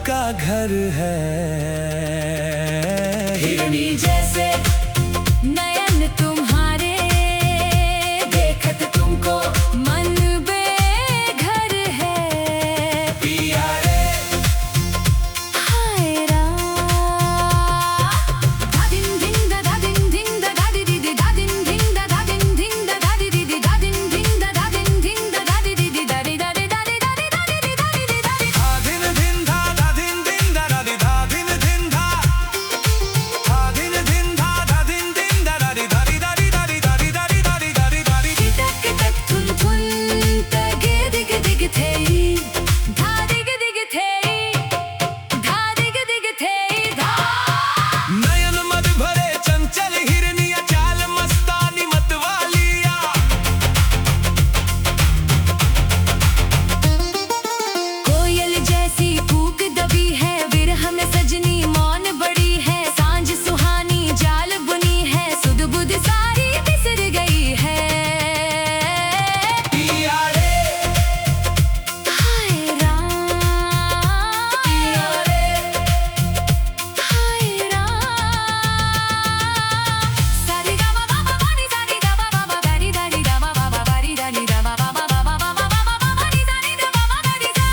का घर है। हिरनी जैसे नयन तुम्हारे, देखत तुमको मन बेघर है। पिया रे हाय राम, दादिन दिन दा दादिन दिन दा दादी दीदी दादिन दिन दा दादिन दिन दा दादी दीदी दादिन दिन दा दादिन दिन दा दादी दीदी दादी दादी दादी दादी दादी दादी दादी धादिन दिन धा धादिन दिन दा दादी धादिन दिन धा धादिन दिन धा धादिन दिन दा दादी दादी दादी दादी दादी दादी दादी दादी दादी टक टक थुन थुन तगे दिग दिग थे, धा दिग दिग थे, धा दिग दिग थे, धा। नयन मद भरे चंचल हिरनिया, चाल मस्तानी मतवालिया। कोयल जैसी कूक दबी है, विरह में सजनी मौन बड़ी है। सांझ सुहानी जाल बुनी है, सुध बुध सारी बिसर गई है। पिया रे हाय राम, पिया रे हाय राम। सारी गा मा पा पा नी सारी गा मा पा पा बारी दारी गा मा पा पा बारी दारी गा मा पा पा पा पा पा पा पा पा नी दारी गा मा पा दारी गा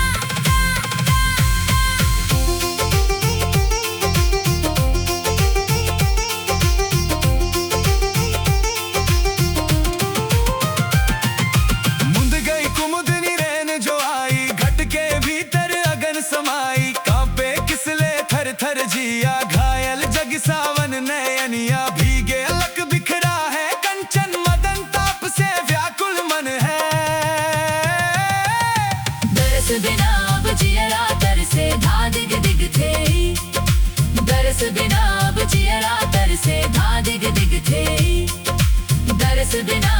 मुंद गई कुमुदनी रैन जो आई, घट के भीतर अगन समाई। कांपे किसले थर थर जिया, घायल जग सावन नयनिया। भीगे अलक बिखरा है कंचन, मदन ताप से व्याकुल मन है। दरस बिना अब जियरा तरसे, धा दिग दिग थे। दरस बिना अब जियरा तरसे, धा दिग दिग थे। दरस बिना